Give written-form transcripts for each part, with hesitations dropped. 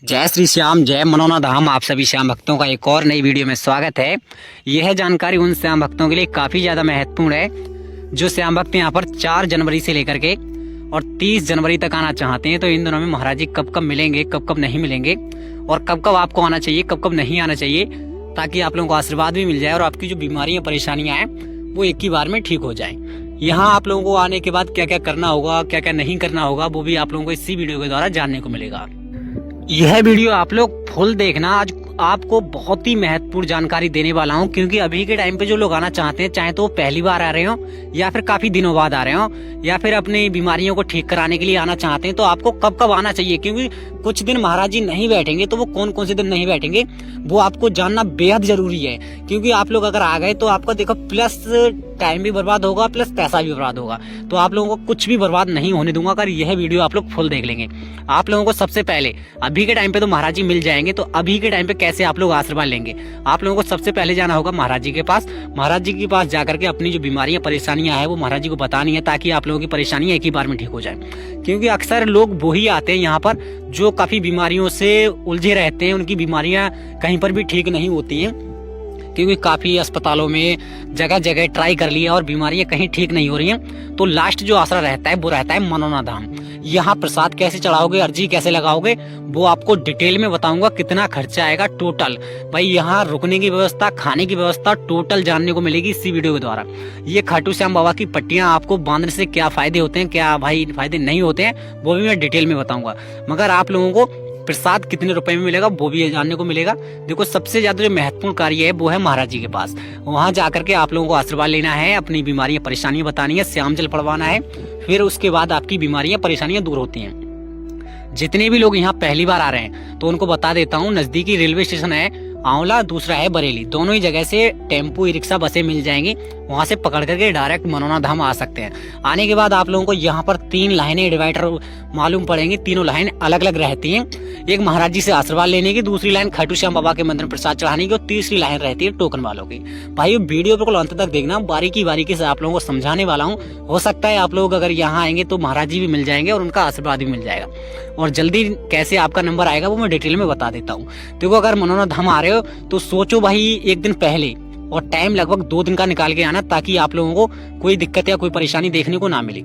जय श्री श्याम, जय मनोना धाम। आप सभी श्याम भक्तों का एक और नई वीडियो में स्वागत है। यह जानकारी उन श्याम भक्तों के लिए काफ़ी ज़्यादा महत्वपूर्ण है जो श्याम भक्त यहाँ पर 4 जनवरी से लेकर के और 30 जनवरी तक आना चाहते हैं। तो इन दिनों में महाराज जी कब कब मिलेंगे, कब कब नहीं मिलेंगे और कब कब आपको आना चाहिए, कब कब नहीं आना चाहिए, ताकि आप लोगों को आशीर्वाद भी मिल जाए और आपकी जो बीमारियाँ परेशानियाँ हैं वो एक ही बार में ठीक हो जाएँ। यहाँ आप लोगों को आने के बाद क्या क्या करना होगा, क्या क्या नहीं करना होगा, वो भी आप लोगों को इसी वीडियो के द्वारा जानने को मिलेगा। यह वीडियो आप लोग फुल देखना। आज आपको बहुत ही महत्वपूर्ण जानकारी देने वाला हूं, क्योंकि अभी के टाइम पे जो लोग आना चाहते हैं, चाहे तो वो पहली बार आ रहे हो या फिर काफी दिनों बाद आ रहे हो या फिर अपनी बीमारियों को ठीक कराने के लिए आना चाहते हैं, तो आपको कब कब आना चाहिए। क्योंकि कुछ दिन महाराज जी नहीं बैठेंगे, तो वो कौन कौन से दिन नहीं बैठेंगे वो आपको जानना बेहद जरूरी है। क्योंकि आप लोग अगर आ गए तो आपका देखो प्लस टाइम भी बर्बाद होगा, प्लस पैसा भी बर्बाद होगा। तो आप लोगों को कुछ भी बर्बाद नहीं होने दूंगा अगर यह वीडियो आप लोग फुल देख लेंगे। आप लोगों को सबसे पहले अभी के टाइम पे तो महाराज जी मिल जाएंगे, तो अभी के टाइम पे कैसे आप लोग आशीर्वाद लेंगे। आप लोगों को सबसे पहले जाना होगा महाराज जी के पास। महाराज जी के पास जाकर के अपनी जो बीमारियां परेशानियां हैं वो महाराज जी को बतानी है, ताकि आप लोगों की परेशानियां एक ही बार में ठीक हो जाए। क्योंकि अक्सर लोग वो ही आते हैं यहाँ पर जो काफी बीमारियों से उलझे रहते हैं, उनकी बीमारियां कहीं पर भी ठीक नहीं होती हैं। क्योंकि काफ़ी अस्पतालों में जगह जगह ट्राई कर लिया और बीमारियां कहीं ठीक नहीं हो रही हैं, तो लास्ट जो आसरा रहता है वो रहता है मनोना धाम। यहाँ प्रसाद कैसे चढ़ाओगे, अर्जी कैसे लगाओगे, वो आपको डिटेल में बताऊंगा। कितना खर्चा आएगा टोटल, भाई यहाँ रुकने की व्यवस्था, खाने की व्यवस्था टोटल जानने को मिलेगी इसी वीडियो के द्वारा। ये खाटू श्याम बाबा की पट्टियां आपको बांधने से क्या फायदे होते हैं, क्या भाई फायदे नहीं होते हैं, वो भी मैं डिटेल में बताऊंगा। मगर आप लोगों को प्रसाद कितने रुपए में मिलेगा वो भी जानने को मिलेगा। देखो सबसे ज्यादा जो महत्वपूर्ण कार्य है वो है महाराज जी के पास। वहां जाकर के आप लोगों को आशीर्वाद लेना है, अपनी बीमारियां परेशानियां बतानी है, श्याम जल पड़वाना है, फिर उसके बाद आपकी बीमारियां परेशानियां दूर होती हैं। जितने भी लोग यहाँ पहली बार आ रहे हैं तो उनको बता देता हूँ, नजदीकी रेलवे स्टेशन है आंवला, दूसरा है बरेली। दोनों ही जगह से टेम्पो, ई रिक्शा, बसें मिल जाएंगी। वहां से पकड़ करके डायरेक्ट मनोना धाम आ सकते हैं। आने के बाद आप लोगों को यहाँ पर 3 लाइनें डिवाइडर मालूम पड़ेंगी। तीनों लाइन अलग अलग रहती हैं। एक महाराज जी से आशीर्वाद लेने की, दूसरी लाइन खाटू श्याम बाबा के मंदिर में प्रसाद चढ़ाने की और तीसरी लाइन रहती है टोकन वालों की। भाई वीडियो बिल्कुल अंत तक देखना, बारीकी बारीकी से आप लोगों को समझाने वाला हूँ। हो सकता है आप लोग अगर यहाँ आएंगे तो महाराज जी भी मिल जाएंगे और उनका आशीर्वाद भी मिल जाएगा। और जल्दी कैसे आपका नंबर आएगा वो मैं डिटेल में बता देता हूँ। देखो अगर मनोना धाम आ रहे हो तो सोचो भाई एक दिन पहले, और टाइम लगभग 2 दिन का निकाल के आना, ताकि आप लोगों को कोई दिक्कत या कोई परेशानी देखने को ना मिले।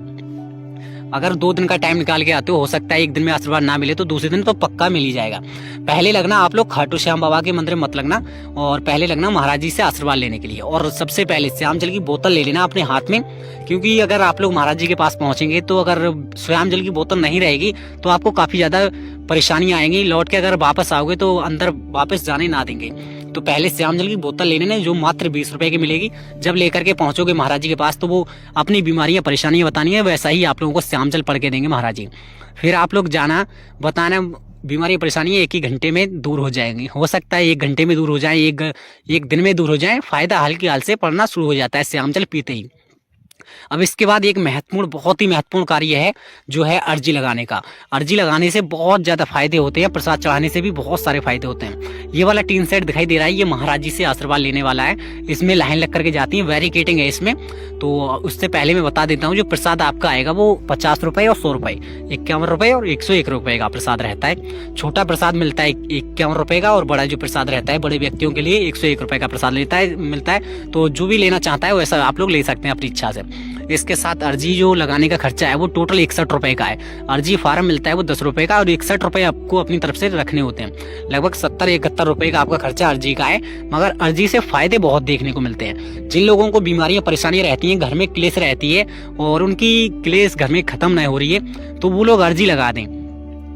अगर 2 दिन का टाइम निकाल के आते हो सकता है एक दिन में आशीर्वाद ना मिले, तो दूसरे दिन तो पक्का मिल ही जाएगा। पहले लगना आप लोग खाटू श्याम बाबा के मंदिर मत लगना, और पहले लगना महाराज जी से आशीर्वाद लेने के लिए। और सबसे पहले श्याम जल की बोतल ले लेना अपने हाथ में, क्योंकि अगर आप लोग महाराज जी के पास पहुंचेंगे तो अगर श्याम जल की बोतल नहीं रहेगी तो आपको काफी ज्यादा परेशानियां आएंगी। लौट के अगर वापस आओगे तो अंदर वापस जाने ना देंगे। तो पहले श्याम जल की बोतल लेने ने, जो मात्र 20 रुपए की मिलेगी। जब लेकर के पहुंचोगे महाराज जी के पास तो वो अपनी बीमारियां परेशानियां बतानी है, वैसा ही आप लोगों को श्याम जल पढ़ के देंगे महाराज जी। फिर आप लोग जाना, बताना, बीमारी परेशानियां 1 ही घंटे में दूर हो जाएंगी। हो सकता है 1 घंटे में दूर हो जाए, एक दिन में दूर हो जाए। फायदा हल्की हाल से पड़ना शुरू हो जाता है श्याम जल पीते ही। अब इसके बाद एक महत्वपूर्ण, बहुत ही महत्वपूर्ण कार्य है जो है अर्जी लगाने का। अर्जी लगाने से बहुत ज्यादा फायदे होते हैं, प्रसाद चढ़ाने से भी बहुत सारे फायदे होते हैं। ये वाला टीन सेट दिखाई दे रहा है, ये महाराज जी से आशीर्वाद लेने वाला है। इसमें लाइन लग करके जाती है, वेरिकेटिंग है इसमें। तो उससे पहले मैं बता देता हूँ, जो प्रसाद आपका आएगा वो 50 रुपए और 100 रुपए, 51 रुपए और 101 रुपए का प्रसाद रहता है। छोटा प्रसाद मिलता है 51 रुपए का, और बड़ा जो प्रसाद रहता है बड़े व्यक्तियों के लिए 101 रुपए का प्रसाद मिलता है। तो जो भी लेना चाहता है वैसा आप लोग ले सकते हैं अपनी इच्छा से। इसके साथ अर्जी जो लगाने का खर्चा है वो टोटल 61 रुपए का है। अर्जी फार्म मिलता है वो 10 रुपए का, और 61 रुपए आपको अपनी तरफ से रखने होते हैं। लगभग 70-71 रुपए का आपका खर्चा अर्जी का है। मगर अर्जी से फायदे बहुत देखने को मिलते हैं। जिन लोगों को बीमारियां परेशानियां रहती हैं, घर में क्लेश रहती है और उनकी क्लेश घर में खत्म नहीं हो रही है, तो वो लोग अर्जी लगा दें।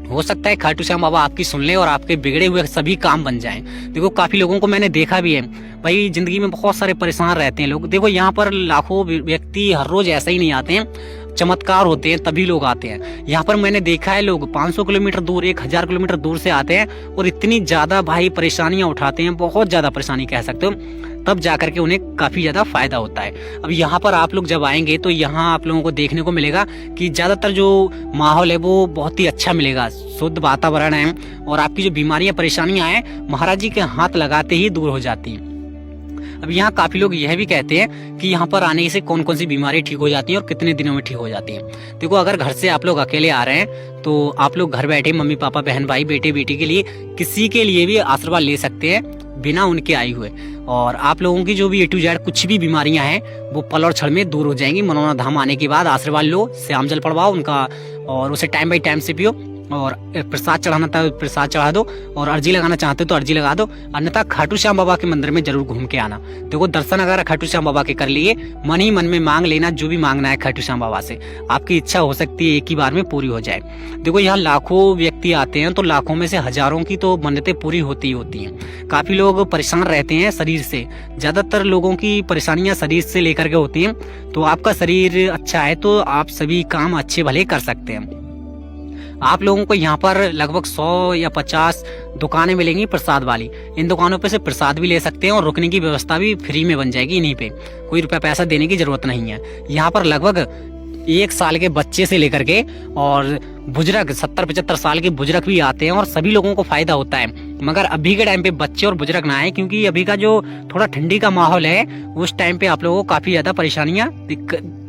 हो सकता है खाटू श्याम बाबा आपकी सुन ले और आपके बिगड़े हुए सभी काम बन जाएं। देखो काफी लोगों को मैंने देखा भी है, भाई जिंदगी में बहुत सारे परेशान रहते हैं लोग। देखो यहाँ पर लाखों व्यक्ति हर रोज ऐसा ही नहीं आते हैं, चमत्कार होते हैं तभी लोग आते हैं। यहाँ पर मैंने देखा है लोग 500 किलोमीटर दूर, 1000 किलोमीटर दूर से आते हैं और इतनी ज्यादा भाई परेशानियां उठाते हैं, बहुत ज्यादा परेशानी कह सकते हो, तब जाकर के उन्हें काफी ज्यादा फायदा होता है। अब यहाँ पर आप लोग जब आएंगे तो यहाँ आप लोगों को देखने को मिलेगा कि ज्यादातर जो माहौल है वो बहुत ही अच्छा मिलेगा, शुद्ध वातावरण है, और आपकी जो बीमारियां परेशानियां हैं महाराज जी के हाथ लगाते ही दूर हो जाती हैं। अब यहाँ काफी लोग यह भी कहते हैं कि यहाँ पर आने से कौन कौन सी बीमारी ठीक हो जाती है और कितने दिनों में ठीक हो जाती है। देखो, अगर घर से आप लोग अकेले आ रहे हैं तो आप लोग घर बैठे मम्मी पापा बहन भाई बेटे बेटी के लिए किसी के लिए भी आशीर्वाद ले सकते हैं बिना उनके आए हुए। और आप लोगों की जो भी A to Z कुछ भी बीमारियां हैं वो पल और क्षण में दूर हो जाएंगी। मनोना धाम आने के बाद आशीर्वाद लो, श्याम जल पड़वाओ उनका और उसे टाइम बाई टाइम से पियो, और प्रसाद चढ़ाना था प्रसाद चढ़ा दो, और अर्जी लगाना चाहते हो तो अर्जी लगा दो। अन्यथा खाटू श्याम बाबा के मंदिर में जरूर घूम के आना। देखो, दर्शन अगर खाटू श्याम बाबा के कर लिए, मन ही मन में मांग लेना जो भी मांगना है खाटू श्याम बाबा से, आपकी इच्छा हो सकती है एक ही बार में पूरी हो जाए। देखो, यहाँ लाखों व्यक्ति आते हैं तो लाखों में से हजारों की तो मन्नतें पूरी होती ही होती हैं। काफी लोग परेशान रहते हैं शरीर से, ज्यादातर लोगों की परेशानियां शरीर से लेकर के होती हैं। तो आपका शरीर अच्छा है तो आप सभी काम अच्छे भले कर सकते हैं। आप लोगों को यहाँ पर लगभग 100 या 50 दुकानें मिलेंगी प्रसाद वाली। इन दुकानों पे से प्रसाद भी ले सकते हैं और रुकने की व्यवस्था भी फ्री में बन जाएगी। इन्हीं पे कोई रुपया पैसा देने की जरूरत नहीं है। यहाँ पर लगभग 1 साल के बच्चे से लेकर के और बुजुर्ग 70-75 साल के बुजुर्ग भी आते हैं और सभी लोगों को फायदा होता है। मगर अभी के टाइम पे बच्चे और बुजुर्ग ना आए, क्योंकि अभी का जो थोड़ा ठंडी का माहौल है उस टाइम पे आप लोगों को काफी ज्यादा परेशानियां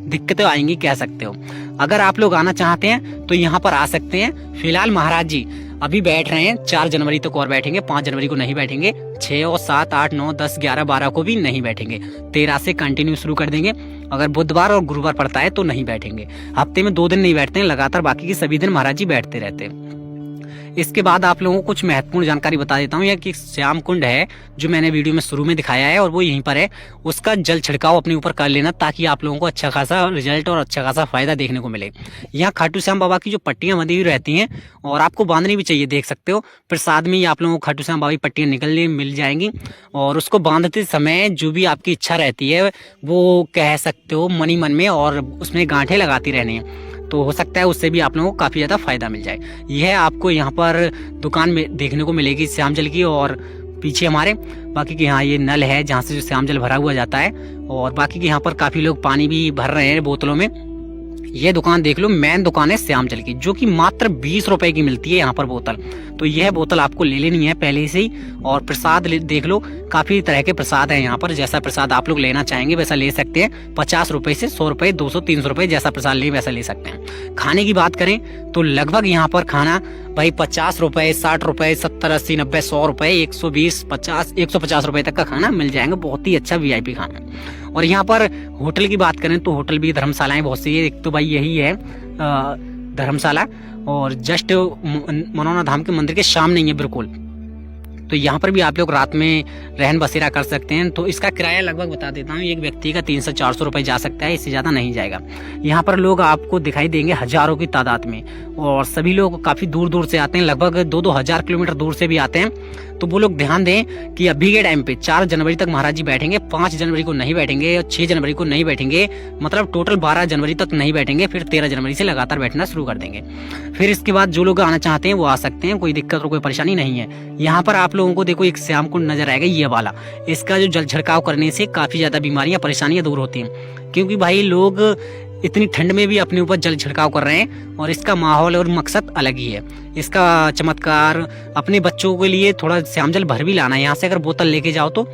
दिक्कतें आएंगी कह सकते हो। अगर आप लोग आना चाहते हैं तो यहाँ पर आ सकते हैं। फिलहाल महाराज जी अभी बैठ रहे हैं, 4 जनवरी तक और बैठेंगे, 5 जनवरी को नहीं बैठेंगे, 6 और 7 8 9 10 11 12 को भी नहीं बैठेंगे, 13 से कंटिन्यू शुरू कर देंगे। अगर बुधवार और गुरुवार पड़ता है तो नहीं बैठेंगे। हफ्ते में 2 दिन नहीं बैठते हैं लगातार, बाकी के सभी दिन महाराज जी बैठते रहते हैं। इसके बाद आप लोगों को कुछ महत्वपूर्ण जानकारी बता देता हूँ। यह कि श्याम कुंड है जो मैंने वीडियो में शुरू में दिखाया है और वो यहीं पर है, उसका जल छिड़काव अपने ऊपर कर लेना ताकि आप लोगों को अच्छा खासा रिजल्ट और अच्छा खासा फायदा देखने को मिले। यहाँ खाटू श्याम बाबा की जो पट्टियां बंधी हुई रहती हैं और आपको बांधनी भी चाहिए, देख सकते हो प्रसाद में ही आप लोगों को खाटू श्याम बाबा की पट्टियां निकलने मिल जाएंगी। और उसको बांधते समय जो भी आपकी इच्छा रहती है वो कह सकते हो मन ही मन में, और उसमें गांठें लगाती रहनी है, तो हो सकता है उससे भी आप लोगों को काफ़ी ज़्यादा फायदा मिल जाए। यह आपको यहाँ पर दुकान में देखने को मिलेगी श्याम जल की। और पीछे हमारे बाकी के यहाँ ये नल है जहाँ से जो श्याम जल भरा हुआ जाता है, और बाकी के यहाँ पर काफ़ी लोग पानी भी भर रहे हैं बोतलों में। ये दुकान देख लो, मेन दुकान है श्याम जल की, जो कि मात्र 20 रुपए की मिलती है यहाँ पर बोतल। तो यह बोतल आपको ले लेनी है पहले से ही। और प्रसाद देख लो, काफी तरह के प्रसाद है यहाँ पर, जैसा प्रसाद आप लोग लेना चाहेंगे वैसा ले सकते हैं। 50 रुपए से 100 रुपए 200 300 रुपए जैसा प्रसाद ले वैसा ले सकते हैं। खाने की बात करें तो लगभग यहाँ पर खाना भाई 50 रुपए 60 रुपए 70 80 90 100 रुपए 120 50 150 रुपए तक का खाना मिल जाएगा। बहुत ही अच्छा VIP खाना। और यहाँ पर होटल की बात करें तो होटल भी धर्मशालाएं बहुत सी है। एक तो भाई यही है धर्मशाला, और जस्ट मनोना धाम के मंदिर के सामने ही है बिल्कुल। तो यहाँ पर भी आप लोग रात में रहन बसेरा कर सकते हैं। तो इसका किराया लगभग बता देता हूँ, एक व्यक्ति का 300-400 रुपए जा सकता है, इससे ज़्यादा नहीं जाएगा। यहाँ पर लोग आपको दिखाई देंगे हजारों की तादाद में, और सभी लोग काफ़ी दूर दूर से आते हैं, लगभग 2-2 हजार किलोमीटर दूर से भी आते हैं। तो वो लोग ध्यान दें कि अभी के टाइम पे 4 जनवरी तक महाराज जी बैठेंगे, 5 जनवरी को नहीं बैठेंगे और 6 जनवरी को नहीं बैठेंगे, मतलब टोटल 12 जनवरी तक नहीं बैठेंगे। फिर 13 जनवरी से लगातार बैठना शुरू कर देंगे। फिर इसके बाद जो लोग आना चाहते हैं वो आ सकते हैं, कोई दिक्कत और कोई परेशानी नहीं है। यहाँ पर आप लोगों को देखो एक श्याम कुंड नजर आएगा ये वाला, इसका जो जल छिड़काव करने से काफी ज्यादा बीमारियां परेशानियां दूर होती हैं। क्योंकि भाई लोग इतनी ठंड में भी अपने ऊपर जल छिड़काव कर रहे हैं, और इसका माहौल और मकसद अलग ही है। इसका चमत्कार अपने बच्चों के लिए थोड़ा श्याम जल भर भी लाना है। यहाँ से अगर बोतल लेके जाओ तो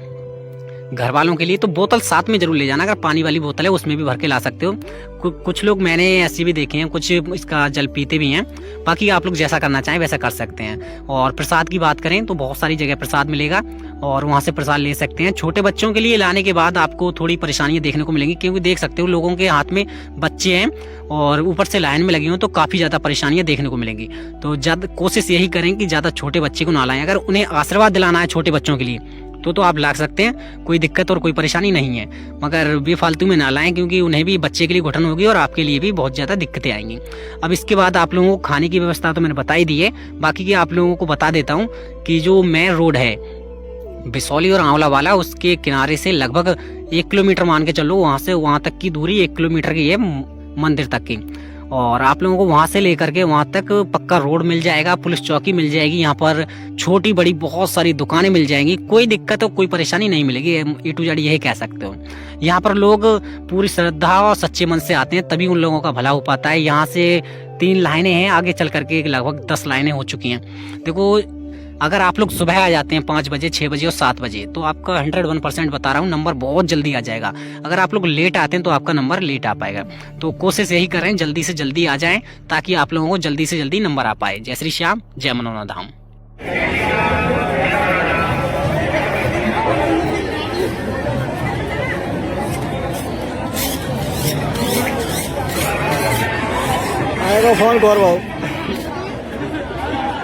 घर वालों के लिए तो बोतल साथ में जरूर ले जाना। अगर पानी वाली बोतल है उसमें भी भर के ला सकते हो। कुछ लोग मैंने ऐसे भी देखे हैं, कुछ इसका जल पीते भी हैं। बाकी आप लोग जैसा करना चाहें वैसा कर सकते हैं। और प्रसाद की बात करें तो बहुत सारी जगह प्रसाद मिलेगा और वहाँ से प्रसाद ले सकते हैं। छोटे बच्चों के लिए लाने के बाद आपको थोड़ी परेशानियां देखने को मिलेंगी, क्योंकि देख सकते हो लोगों के हाथ में बच्चे हैं और ऊपर से लाइन में लगे हो, तो काफ़ी ज़्यादा परेशानियां देखने को मिलेंगी। तो ज़्यादा कोशिश यही करें कि ज़्यादा छोटे बच्चे को ना लाएं। अगर उन्हें आशीर्वाद दिलाना है छोटे बच्चों के लिए तो आप ला सकते हैं, कोई दिक्कत और कोई परेशानी नहीं है। मगर बेफालतू में ना लाएं, क्योंकि उन्हें भी बच्चे के लिए घुटन होगी और आपके लिए भी बहुत ज़्यादा दिक्कतें आएंगी। अब इसके बाद आप लोगों को खाने की व्यवस्था तो मैंने बता ही दी है, बाकी की आप लोगों को बता देता हूँ कि जो मेन रोड है बिसौली और आंवला वाला, उसके किनारे से लगभग 1 किलोमीटर मान के चलो, वहाँ से वहाँ तक की दूरी 1 किलोमीटर की है मंदिर तक की। और आप लोगों को वहाँ से लेकर के वहाँ तक पक्का रोड मिल जाएगा, पुलिस चौकी मिल जाएगी, यहाँ पर छोटी बड़ी बहुत सारी दुकानें मिल जाएंगी, कोई दिक्कत और कोई परेशानी नहीं मिलेगी। A to Z यही कह सकते हो। यहाँ पर लोग पूरी श्रद्धा और सच्चे मन से आते हैं, तभी उन लोगों का भला हो पाता है। यहाँ से 3 लाइनें हैं, आगे चल करके लगभग 10 लाइनें हो चुकी हैं। देखो अगर आप लोग सुबह आ जाते हैं 5 बजे, 6 बजे और 7 बजे तो आपका 101% बता रहा हूँ नंबर बहुत जल्दी आ जाएगा। अगर आप लोग लेट आते हैं तो आपका नंबर लेट आ पाएगा। तो कोशिश यही करें जल्दी से जल्दी आ जाएं ताकि आप लोगों को जल्दी से जल्दी नंबर आ पाए। जय श्री श्याम, जय मनोना धाम। आएगा फोन करवाओ।